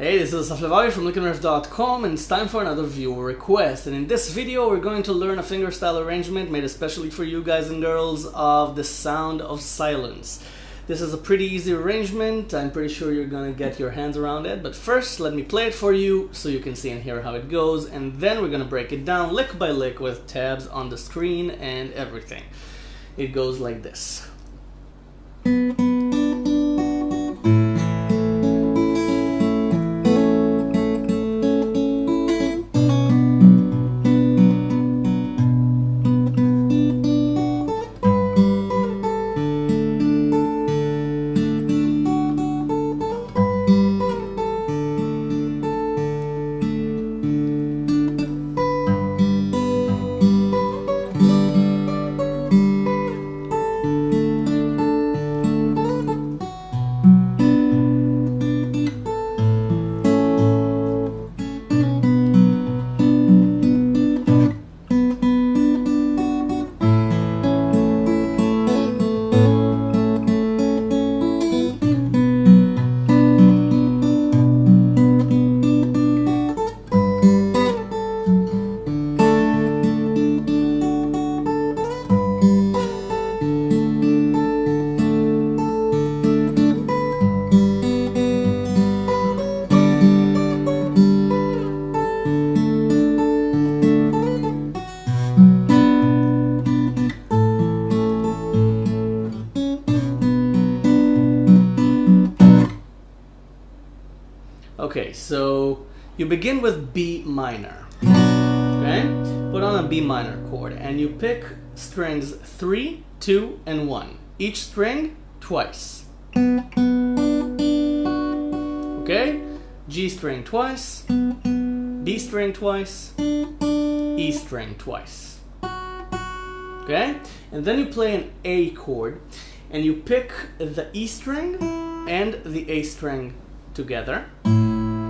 Hey, this is Asaf from LickNRiff.com, and it's time for another viewer request. And in this video we're going to learn a fingerstyle arrangement made especially for you guys and girls of the sound of silence. This is a pretty easy arrangement. I'm pretty sure you're gonna get your hands around it, but first let me play it for you so you can see and hear how it goes, and then we're gonna break it down lick by lick with tabs on the screen and everything. It goes like this. Okay, so you begin with B minor, okay? Put on a B minor chord and you pick strings 3, 2, and 1. Each string twice. Okay? G string twice, B string twice, E string twice. Okay? And then you play an A chord and you pick the E string and the A string together.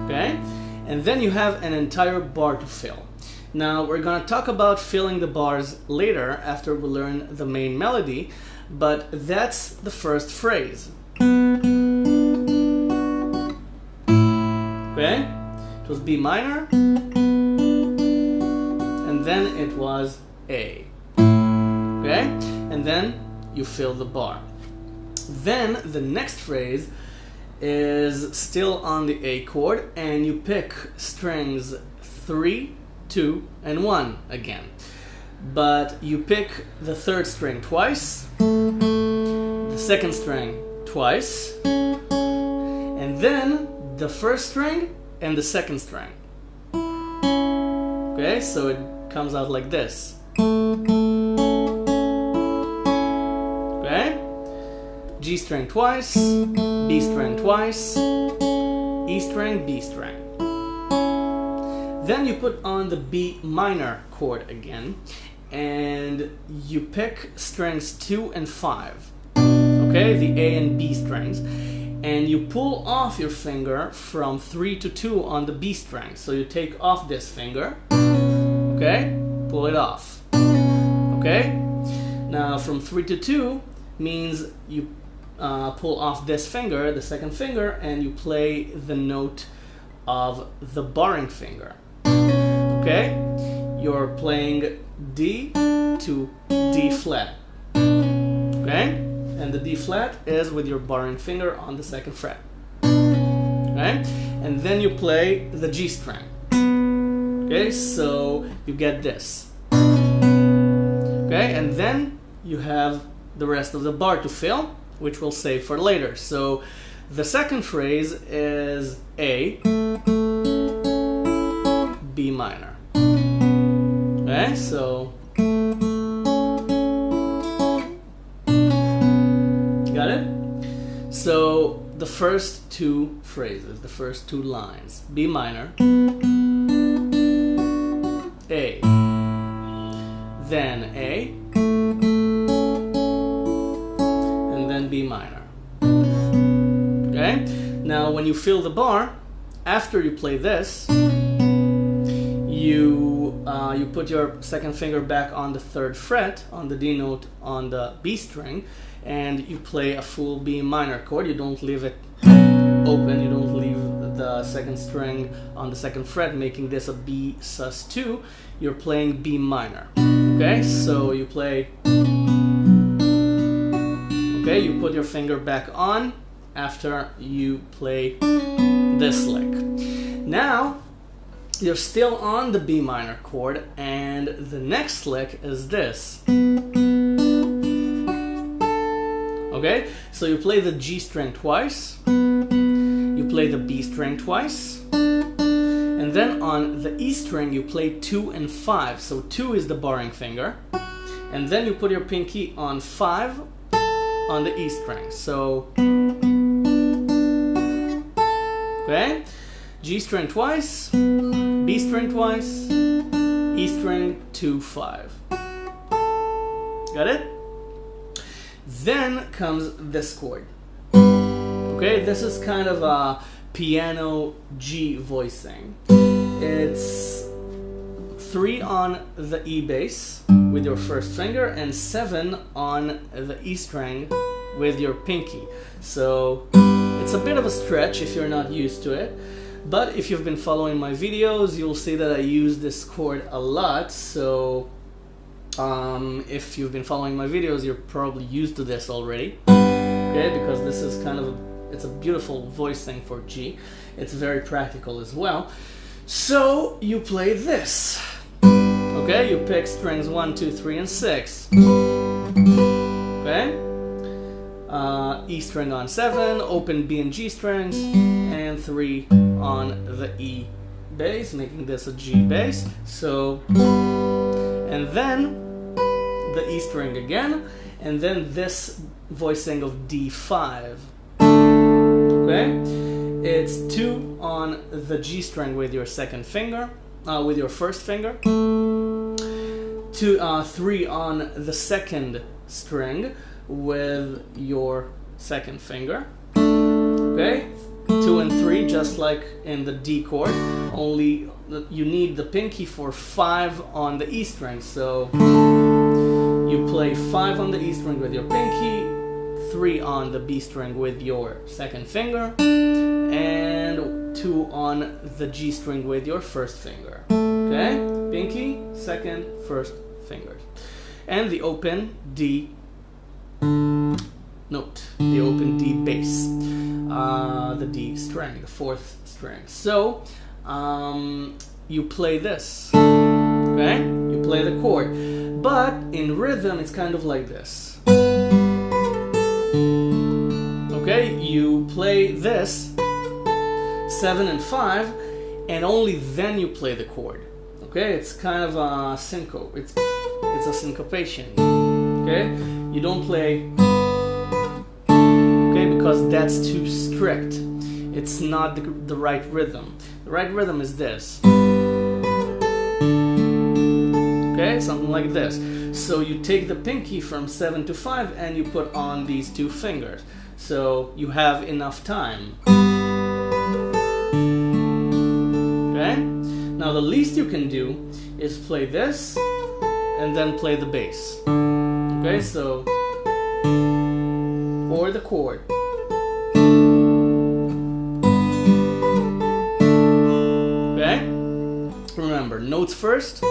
Okay? And then you have an entire bar to fill. Now we're gonna talk about filling the bars later after we learn the main melody, but that's the first phrase. Okay? It was B minor, and then it was A. Okay? And then you fill the bar. Then the next phrase is still on the A chord and you pick strings 3, 2, and 1 again. But you pick the third string twice, the second string twice, and then the first string and the second string. Okay, so it comes out like this. Okay? G string twice, B string twice, E string, B string. Then you put on the B minor chord again and you pick strings 2 and 5, okay, the A and B strings, and you pull off your finger from 3 to 2 on the B string. So you take off this finger, okay, pull it off, okay. Now from 3 to 2 means you pull off this finger, the second finger, and you play the note of the barring finger. Okay? You're playing D to D flat. Okay? And the D flat is with your barring finger on the second fret. Okay? And then you play the G string. Okay? So you get this. Okay? And then you have the rest of the bar to fill, which we'll save for later. So the second phrase is A, B minor. Okay, so got it? So the first two phrases, the first two lines, B minor, A, then A, B minor. Okay? Now when you fill the bar, after you play this, you put your second finger back on the third fret, on the D note on the B string, and you play a full B minor chord. You don't leave it open, you don't leave the second string on the second fret, making this a B sus2, you're playing B minor. Okay, so you play, okay, you put your finger back on after you play this lick. Now, you're still on the B minor chord, and the next lick is this. Okay, so you play the G string twice, you play the B string twice, and then on the E string you play 2 and 5. So 2 is the barring finger, and then you put your pinky on 5 on the E string. So, okay, G string twice, B string twice, E string 2, 5. Got it? Then comes this chord. Okay, this is kind of a piano G voicing. It's 3 on the E bass with your first finger and 7 on the E string with your pinky. So it's a bit of a stretch if you're not used to it, but if you've been following my videos, you'll see that I use this chord a lot. So if you've been following my videos, you're probably used to this already. Okay, because this is kind of it's a beautiful voicing for G. It's very practical as well. So you play this. Okay, you pick strings 1, 2, 3, and 6. Okay, E string on 7, open B and G strings, and 3 on the E bass, making this a G bass. So, and then the E string again, and then this voicing of D5. Okay, it's 2 on the G string with your second finger, with your first finger. 3 on the second string with your second finger. Okay, 2 and 3, just like in the D chord, only you need the pinky for 5 on the E string. So you play 5 on the E string with your pinky, 3 on the B string with your second finger, and 2 on the G string with your first finger. Okay, pinky, second, first fingers, and the open D note, the open D bass, the D string, the fourth string. So you play this. Okay, you play the chord, but in rhythm it's kind of like this. Okay, you play this 7 and 5, and only then you play the chord. Okay, it's kind of a syncope. It's a syncopation. Okay, you don't play. Okay, because that's too strict. It's not the right rhythm. The right rhythm is this. Okay, something like this. So you take the pinky from 7 to 5 and you put on these 2 fingers. So you have enough time. Okay? Now the least you can do is play this and then play the bass. Okay, so, or the chord. Okay? Remember, notes first,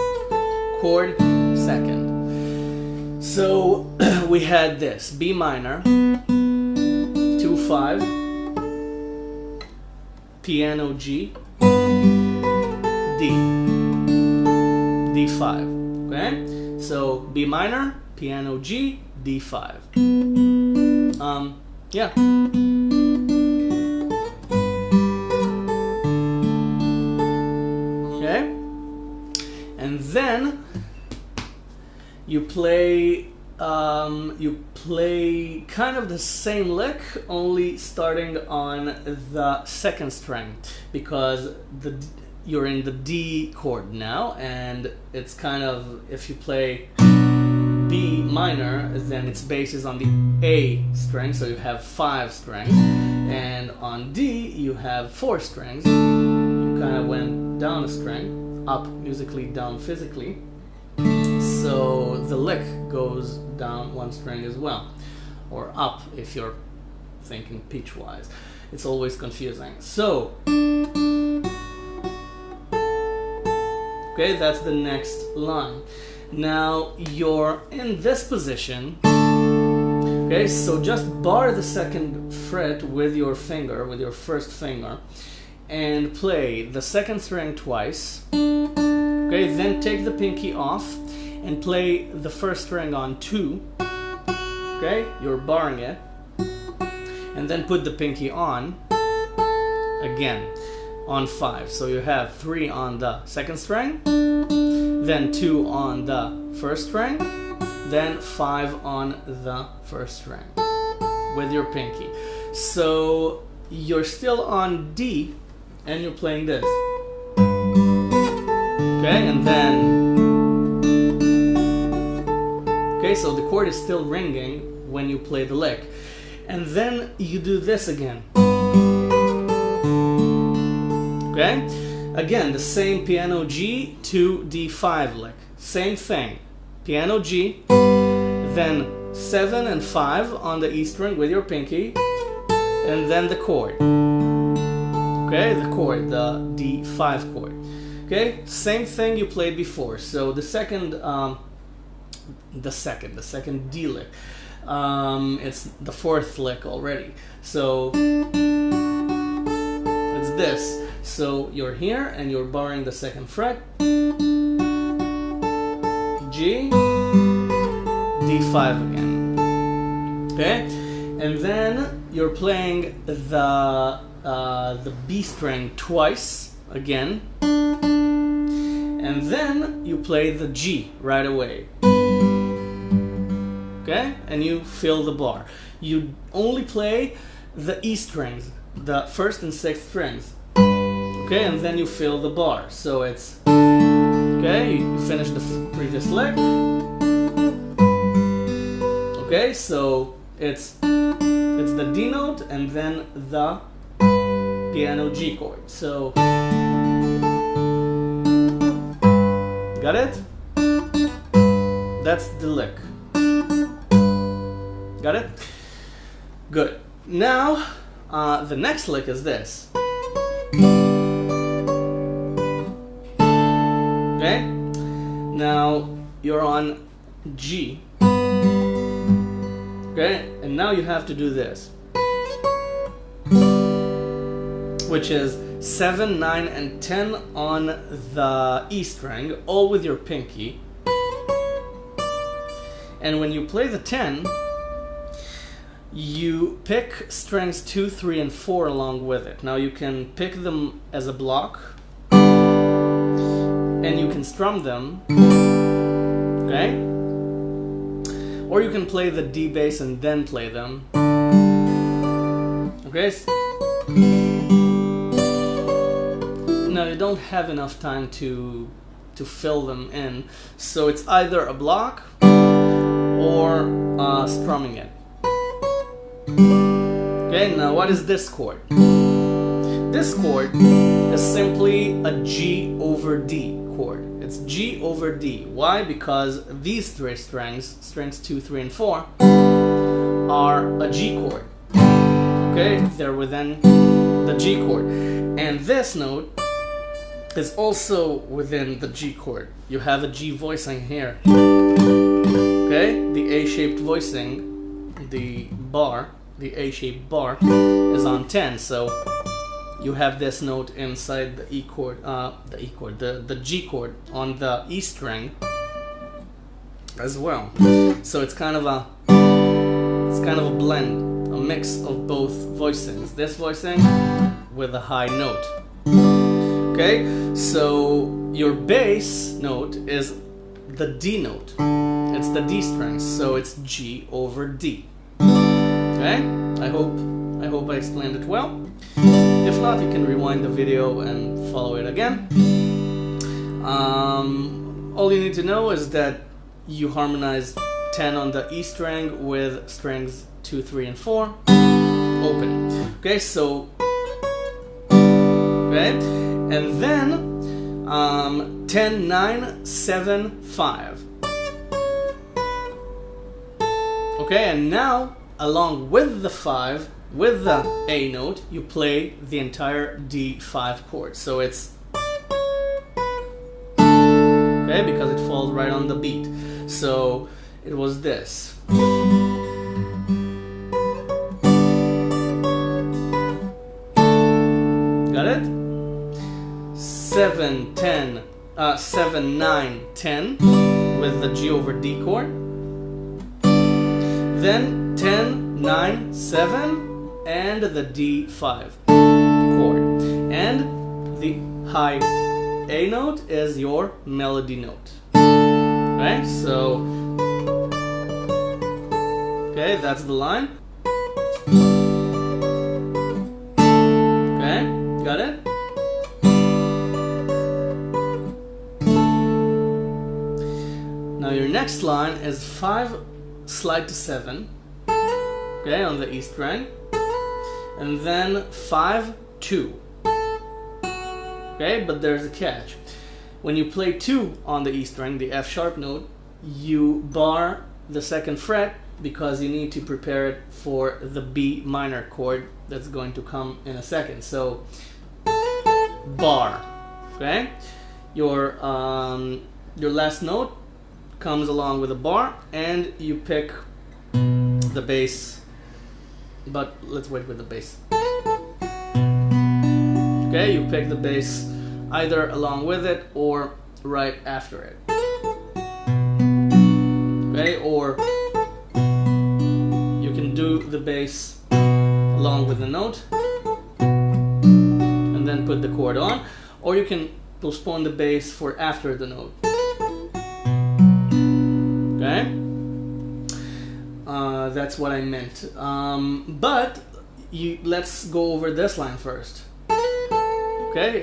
chord second. So we had this B minor, 2-5, piano G, D, D5. Okay, so B minor, piano G, D5. Yeah. Okay, and then you play kind of the same lick, only starting on the second string, because you're in the D chord now, and it's kind of, if you play B minor, then its bass is on the A string, so you have 5 strings, and on D you have 4 strings. You kind of went down a string, up musically, down physically. So the lick goes down 1 string as well, or up if you're thinking pitch-wise. it's always confusing. So, okay, that's the next line. Now you're in this position. Okay, so just bar the second fret with your finger, with your first finger, and play the second string twice. Okay, then take the pinky off and play the first string on 2. Okay, you're barring it. And then put the pinky on again on 5. So you have 3 on the second string, then 2 on the first string, then 5 on the first string with your pinky. So you're still on D and you're playing this. Okay, and then, okay, so the chord is still ringing when you play the lick. And then you do this again. Okay, again, the same piano G to D5 lick. Same thing, piano G, then 7 and 5 on the E string with your pinky, and then the chord. Okay, the chord, the D5 chord. Okay, same thing you played before. So the second D lick. It's the 4th lick already. So it's this. So you're here and you're barring the second fret. G, D5 again. Okay, and then you're playing the B string twice again. And then you play the G right away. Okay? And you fill the bar. You only play the E strings, the 1st and 6th strings. Okay? And then you fill the bar. So it's, okay, you finish the previous lick. Okay? So it's the D note and then the piano G chord. So, got it? That's the lick. Got it? Good. Now, the next lick is this. Okay? Now, you're on G. Okay? And now you have to do this, which is 7, 9, and 10 on the E string, all with your pinky. And when you play the 10, you pick strings 2, 3, and 4 along with it. Now you can pick them as a block, and you can strum them, okay? Or you can play the D bass and then play them, okay? Now you don't have enough time to fill them in, so it's either a block or strumming it. Okay, now what is this chord? This chord is simply a G over D chord. It's G over D. Why? Because these 3 strings, strings 2, 3, and 4, are a G chord. Okay, they're within the G chord. And this note is also within the G chord. You have a G voicing here. Okay, the A-shaped voicing, the bar, the A-shaped bar is on 10, so you have this note inside the E chord, the G chord on the E string as well. So it's kind of a blend, a mix of both voicings. This voicing with a high note. Okay, so your bass note is the D note. It's the D string, so it's G over D. Okay, I hope I explained it well. If not, you can rewind the video and follow it again. All you need to know is that you harmonize 10 on the E string with strings 2, 3, and 4 open. Okay, so okay, and then 10, 9, 7, 5. Okay, and now along with the 5, with the A note, you play the entire D5 chord. So it's, okay, because it falls right on the beat. So it was this. Got it? 7, 9, 10 with the G over D chord. Then 10, 9, 7 and the D5 chord. And the high A note is your melody note. Right? So, okay, that's the line. Okay, got it? Now your next line is 5 slide to 7, okay, on the E string, and then 5, 2. Okay, but there's a catch. When you play 2 on the E string, the F sharp note, you bar the 2nd fret because you need to prepare it for the B minor chord that's going to come in a second. So bar, okay? Your last note comes along with a bar, and you pick the bass, but let's wait with the bass. Okay, you pick the bass either along with it or right after it. Okay, or you can do the bass along with the note and then put the chord on, or you can postpone the bass for after the note. Okay, that's what I meant. But let's go over this line first. Okay,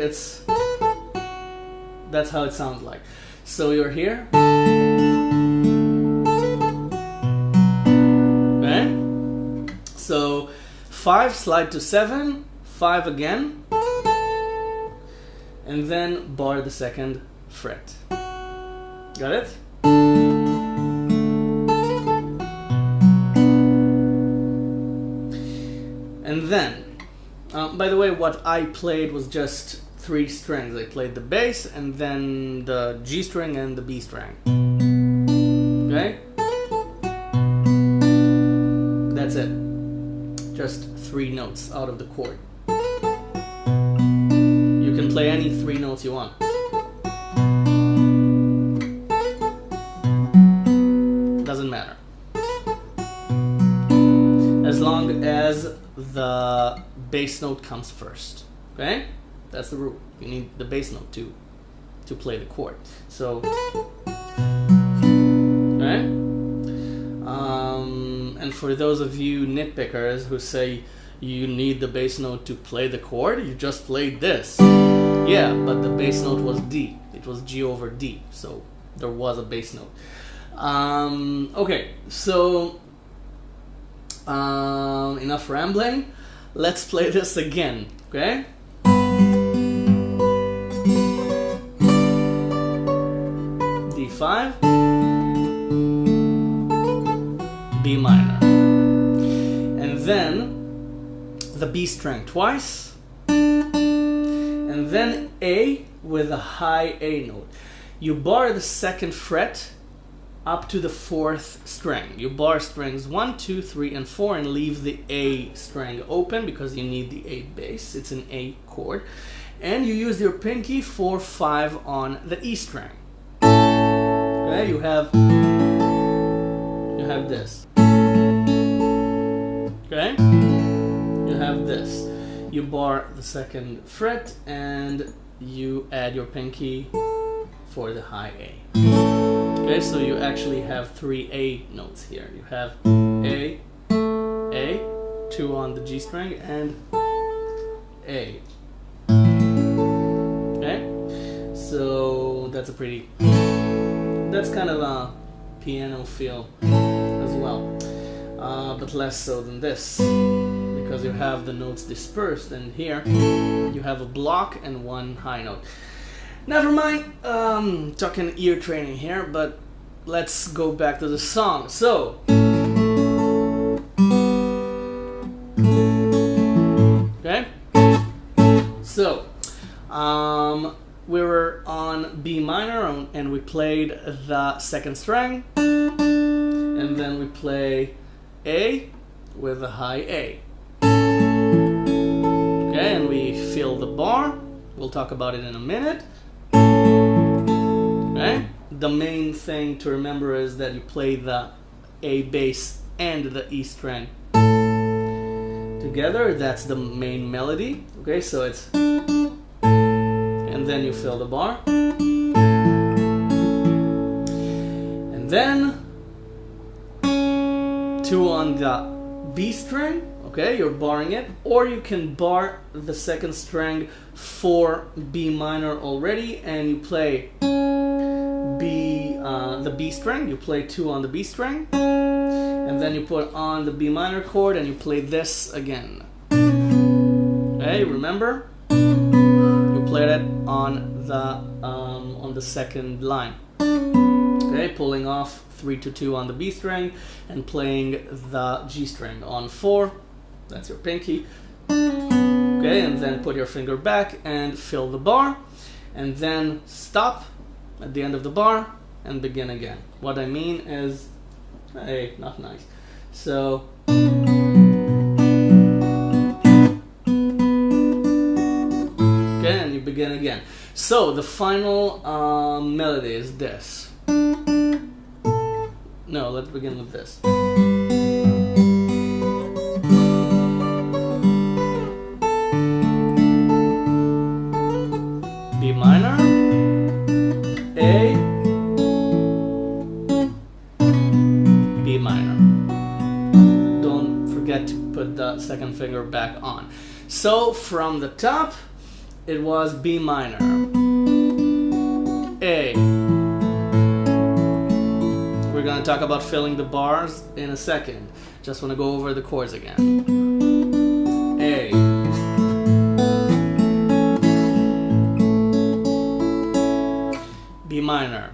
that's how it sounds like. So you're here. Okay, so 5 slide to 7, 5 again, and then bar the 2nd fret. Got it? And then, by the way, what I played was just 3 strings. I played the bass and then the G string and the B string. Okay? That's it. Just 3 notes out of the chord. You can play any 3 notes you want. Doesn't matter. As long as the bass note comes first. Okay? That's the rule. You need the bass note to play the chord. So, okay? And for those of you nitpickers who say you need the bass note to play the chord, you just played this. Yeah, but the bass note was D. It was G over D, so there was a bass note. Okay, so enough rambling. Let's play this again, okay? D5, B minor, and then the B string twice, and then A with a high A note. You bar the 2nd fret up to the 4th string. You bar strings 1, 2, 3, and 4 and leave the A string open because you need the A bass. It's an A chord. And you use your pinky for 5 on the E string. Okay, you have this. Okay? You have this. You bar the 2nd fret and you add your pinky for the high A. Okay, so you actually have 3 A notes here. You have A, 2 on the G string, and A. Okay, so that's kind of a piano feel as well, but less so than this, because you have the notes dispersed, and here you have a block and 1 high note. Never mind, talking ear training here, but let's go back to the song. So, played the second string, and then we play A with a high A. Okay, and we fill the bar. We'll talk about it in a minute. Okay, the main thing to remember is that you play the A bass and the E string together. That's the main melody. Okay, so it's, and then you fill the bar, and then 2 on the B string. Okay, you're barring it, or you can bar the second string for B minor already, and you play the B string. You play 2 on the B string, and then you put on the B minor chord, and you play this again. Okay, remember? You played it on the second line. Okay, pulling off 3 to 2 on the B string and playing the G string on 4. That's your pinky. Okay, and then put your finger back and fill the bar, and then stop at the end of the bar and begin again. What I mean is, hey, not nice. So okay, and you begin again. So the final melody is this. No, let's begin with this. B minor, A, B minor. Don't forget to put the second finger back on. So from the top, it was B minor, A. We're gonna talk about filling the bars in a second. Just wanna go over the chords again. A, B minor,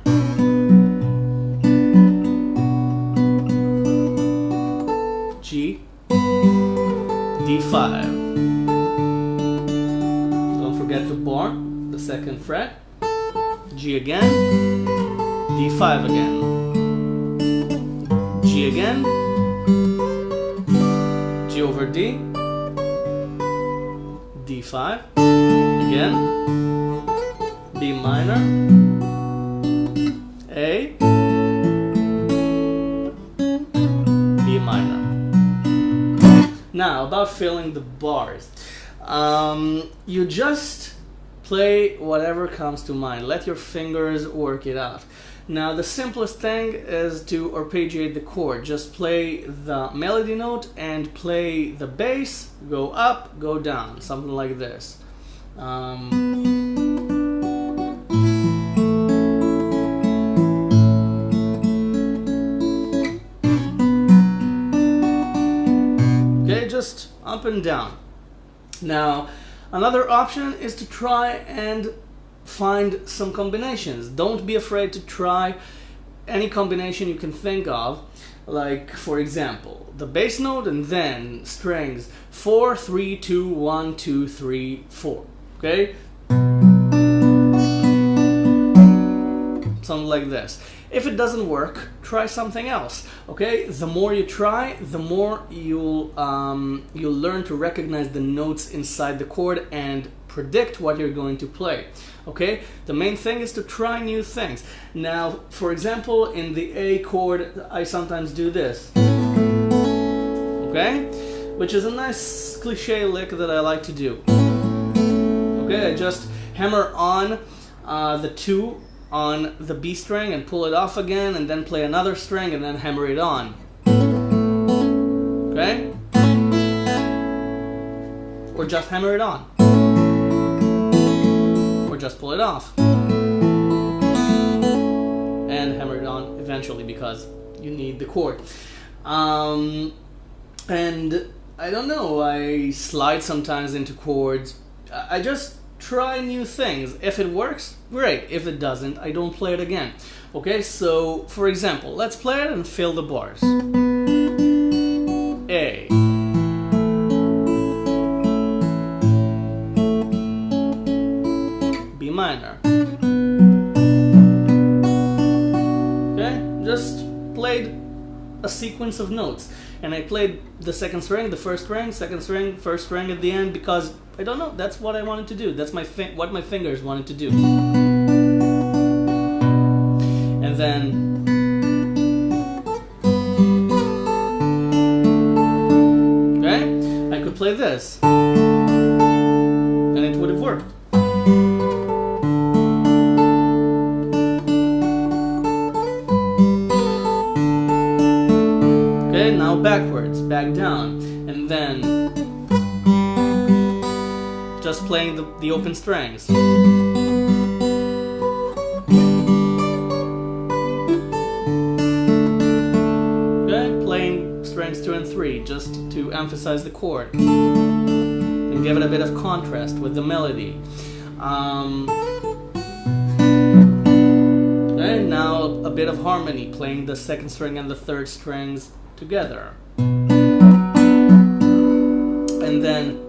G, D5. Don't forget the bar, the second fret. G again, D5 again, G again, G over D, D5 again, B minor, A, B minor. Now, about filling the bars. You just play whatever comes to mind. Let your fingers work it out. Now, the simplest thing is to arpeggiate the chord. Just play the melody note and play the bass, go up, go down, something like this. Just up and down. Now, another option is to try and find some combinations. Don't be afraid to try any combination you can think of. Like, for example, the bass note and then strings 4, 3, 2, 1, 2, 3, 4. Okay? Something like this. If it doesn't work, try something else. Okay? The more you try, the more you'll learn to recognize the notes inside the chord and predict what you're going to play. Okay? The main thing is to try new things. Now, for example, in the A chord, I sometimes do this. Okay? Which is a nice cliche lick that I like to do. Okay? I just hammer on the 2 on the B string and pull it off again, and then play another string and then hammer it on. Okay? Or just hammer it on. Or just pull it off. And hammer it on eventually because you need the chord. And I don't know, I slide sometimes into chords. I just try new things. If it works, great. If it doesn't, I don't play it again. Okay, so for example, let's play it and fill the bars. A, B minor, a sequence of notes, and I played the second string, the first string, second string, first string at the end, because I don't know, that's what I wanted to do. That's what my fingers wanted to do. And then I could play this, and it would have worked. Okay, now backwards, back down, and then just playing the open strings. Okay, playing strings 2 and 3 just to emphasize the chord and give it a bit of contrast with the melody. Okay, now a bit of harmony, playing the second string and the third strings together. And then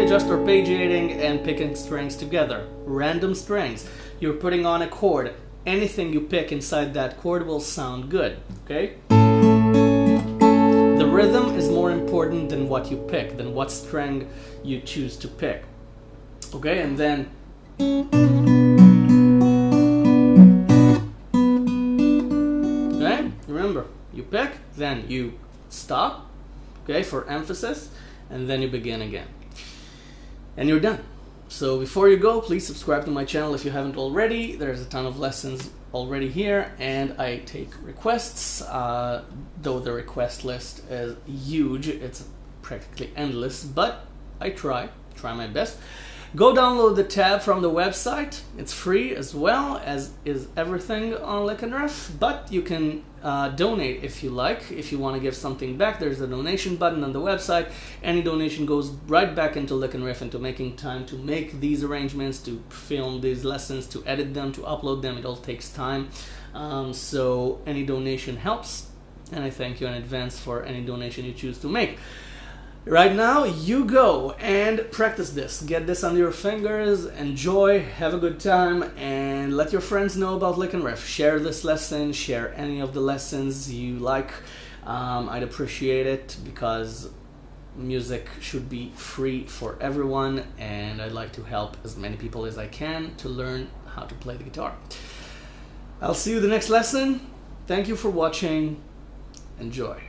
just arpeggiating and picking strings together. Random strings. You're putting on a chord. Anything you pick inside that chord will sound good. Okay? The rhythm is more important than what you pick, than what string you choose to pick. Okay, and then okay, remember, you pick, then you stop, okay, for emphasis, and then you begin again. And you're done. So before you go, please subscribe to my channel if you haven't already. There's a ton of lessons already here, and I take requests, though the request list is huge. It's practically endless, but I try my best. Go download the tab from the website. It's free as well, as is everything on LickNRiff, but you can donate if you like. If you want to give something back, there's a donation button on the website. Any donation goes right back into LickNRiff, into making time to make these arrangements, to film these lessons, to edit them, to upload them. It all takes time. So any donation helps, and I thank you in advance for any donation you choose to make. Right now, you go and practice this. Get this under your fingers, enjoy, have a good time, and let your friends know about LickNRiff. Share this lesson, share any of the lessons you like. I'd appreciate it, because music should be free for everyone, and I'd like to help as many people as I can to learn how to play the guitar. I'll see you the next lesson. Thank you for watching. Enjoy.